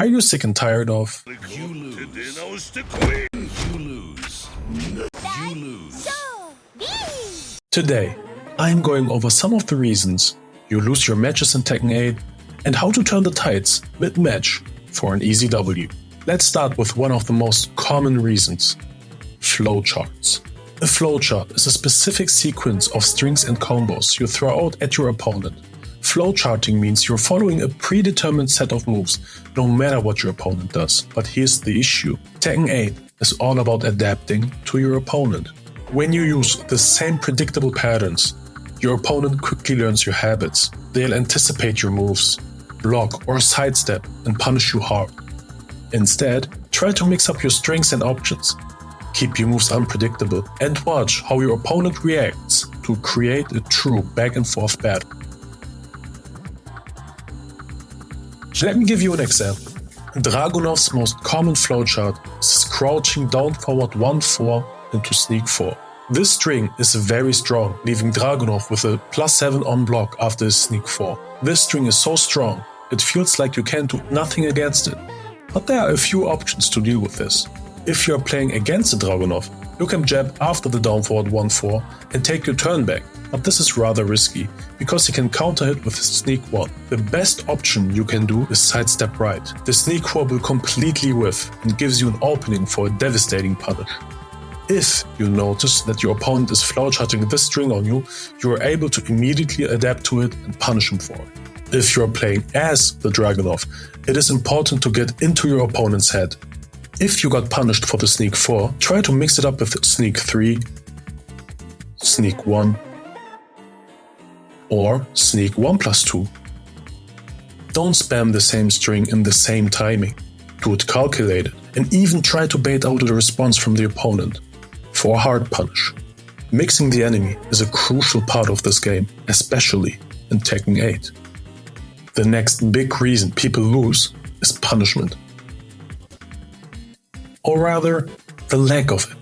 Are you sick and tired of? You lose. You lose. You lose. Today, I'm going over some of the reasons you lose your matches in Tekken 8 and how to turn the tides mid-match for an easy W. Let's start with one of the most common reasons: flowcharts. A flowchart is a specific sequence of strings and combos you throw out at your opponent. Flowcharting means you're following a predetermined set of moves, no matter what your opponent does. But here's the issue: Tekken 8 is all about adapting to your opponent. When you use the same predictable patterns, your opponent quickly learns your habits. They'll anticipate your moves, block or sidestep, and punish you hard. Instead, try to mix up your strengths and options. Keep your moves unpredictable and watch how your opponent reacts to create a true back and forth battle. Let me give you an example. Dragunov's most common flowchart is crouching down forward 1-4 into sneak 4. This string is very strong, leaving Dragunov with a +7 on block after his sneak 4. This string is so strong, it feels like you can do nothing against it. But there are a few options to deal with this. If you are playing against the Dragunov, you can jab after the down forward 1-4 and take your turn back, but this is rather risky, because he can counter hit with sneak 1. The best option you can do is sidestep right. The sneak 4 will completely whiff and gives you an opening for a devastating punish. If you notice that your opponent is flowcharting this string on you, you are able to immediately adapt to it and punish him for it. If you are playing as the Dragunov, it is important to get into your opponent's head. If you got punished for the sneak 4, try to mix it up with sneak 3, sneak 1, or sneak 1+2. Don't spam the same string in the same timing. Do it calculated, and even try to bait out a response from the opponent for a hard punish. Mixing the enemy is a crucial part of this game, especially in Tekken 8. The next big reason people lose is punishment. Or rather, the lack of it.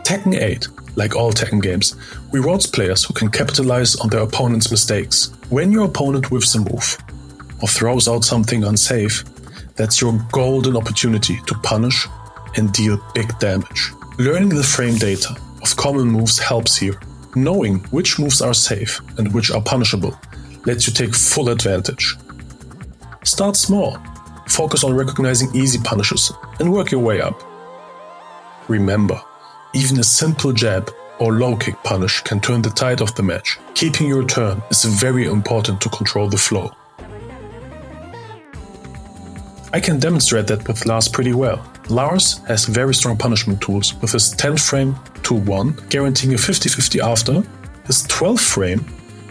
Tekken 8, like all Tekken games, rewards players who can capitalize on their opponent's mistakes. When your opponent whiffs a move, or throws out something unsafe, that's your golden opportunity to punish and deal big damage. Learning the frame data of common moves helps here. Knowing which moves are safe and which are punishable lets you take full advantage. Start small. Focus on recognizing easy punishes and work your way up. Remember, even a simple jab or low kick punish can turn the tide of the match. Keeping your turn is very important to control the flow. I can demonstrate that with Lars pretty well. Lars has very strong punishment tools with his 10th frame 2-1 guaranteeing a 50-50 after, his 12th frame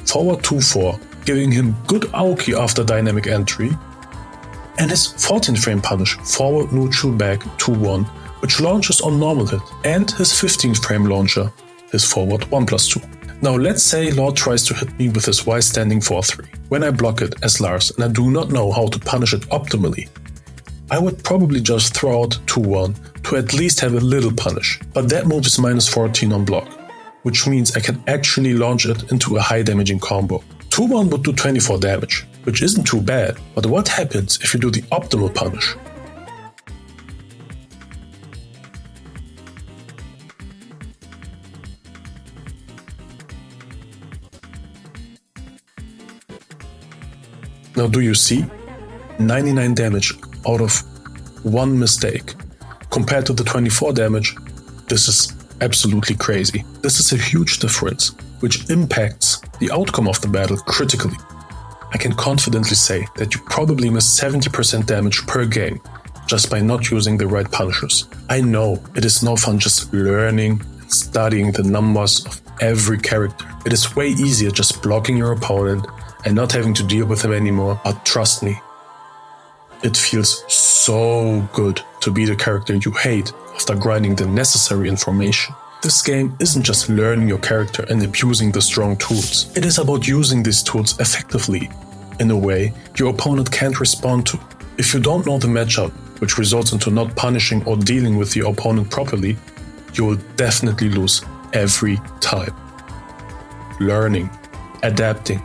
forward 2-4 giving him good Aoki after dynamic entry, and his 14th frame punish forward neutral back 2-1 which launches on normal hit, and his 15th frame launcher, his forward 1+2. Now let's say Lord tries to hit me with his Y standing 4-3. When I block it as Lars and I do not know how to punish it optimally, I would probably just throw out 2-1 to at least have a little punish, but that move is -14 on block, which means I can actually launch it into a high damaging combo. 2-1 would do 24 damage, which isn't too bad, but what happens if you do the optimal punish? Now do you see? 99 damage out of one mistake. Compared to the 24 damage, this is absolutely crazy. This is a huge difference, which impacts the outcome of the battle critically. I can confidently say that you probably miss 70% damage per game just by not using the right punishers. I know it is no fun just learning and studying the numbers of every character. It is way easier just blocking your opponent and not having to deal with him anymore, but trust me, it feels so good to be the character you hate after grinding the necessary information. This game isn't just learning your character and abusing the strong tools. It is about using these tools effectively, in a way your opponent can't respond to. If you don't know the matchup, which results into not punishing or dealing with your opponent properly, you will definitely lose every time. Learning, adapting,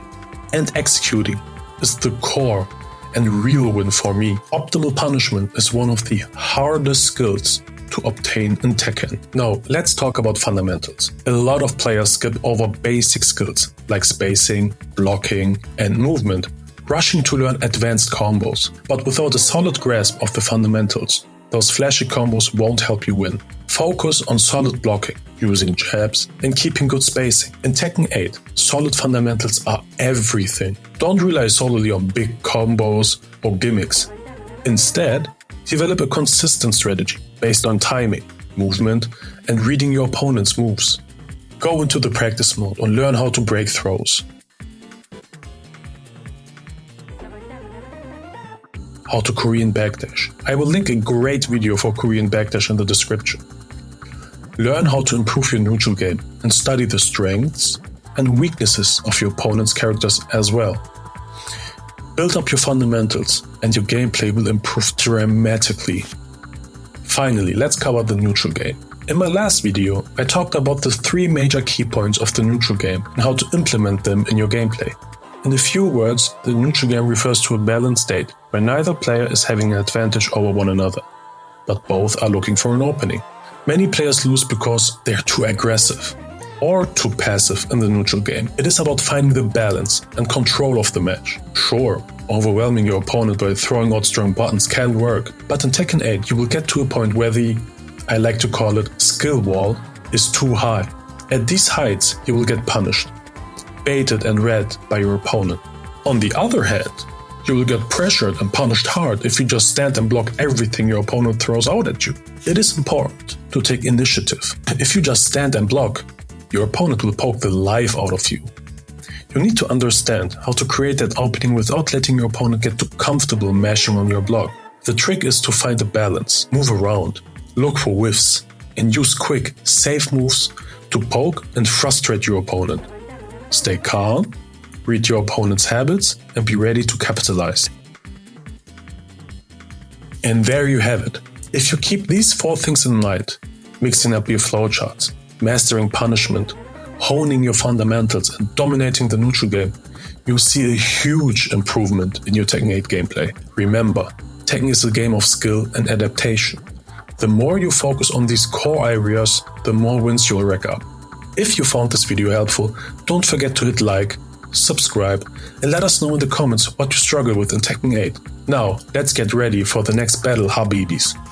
and executing is the core and real win for me. Optimal punishment is one of the hardest skills to obtain in Tekken. Now, let's talk about fundamentals. A lot of players skip over basic skills like spacing, blocking, and movement, rushing to learn advanced combos. But without a solid grasp of the fundamentals, those flashy combos won't help you win. Focus on solid blocking, using jabs, and keeping good spacing. In Tekken 8, solid fundamentals are everything. Don't rely solely on big combos or gimmicks. Instead, develop a consistent strategy based on timing, movement, and reading your opponent's moves. Go into the practice mode and learn how to break throws. How to Korean backdash. I will link a great video for Korean backdash in the description. Learn how to improve your neutral game and study the strengths and weaknesses of your opponent's characters as well. Build up your fundamentals and your gameplay will improve dramatically. Finally, let's cover the neutral game. In my last video, I talked about the 3 major key points of the neutral game and how to implement them in your gameplay. In a few words, the neutral game refers to a balanced state where neither player is having an advantage over one another, but both are looking for an opening. Many players lose because they are too aggressive or too passive in the neutral game. It is about finding the balance and control of the match. Sure, overwhelming your opponent by throwing out strong buttons can work, but in Tekken 8 you will get to a point where the, I like to call it, skill wall is too high. At these heights you will get punished, baited and read by your opponent. On the other hand, you will get pressured and punished hard if you just stand and block everything your opponent throws out at you. It is important to take initiative. If you just stand and block, your opponent will poke the life out of you. You need to understand how to create that opening without letting your opponent get too comfortable mashing on your block. The trick is to find a balance, move around, look for whiffs, and use quick, safe moves to poke and frustrate your opponent. Stay calm, read your opponent's habits, and be ready to capitalize. And there you have it. If you keep these 4 things in mind, mixing up your flowcharts, mastering punishment, honing your fundamentals, and dominating the neutral game, you'll see a huge improvement in your Tekken 8 gameplay. Remember, Tekken is a game of skill and adaptation. The more you focus on these core areas, the more wins you'll rack up. If you found this video helpful, don't forget to hit like, subscribe, and let us know in the comments what you struggle with in Tekken 8. Now, let's get ready for the next battle, Habibis.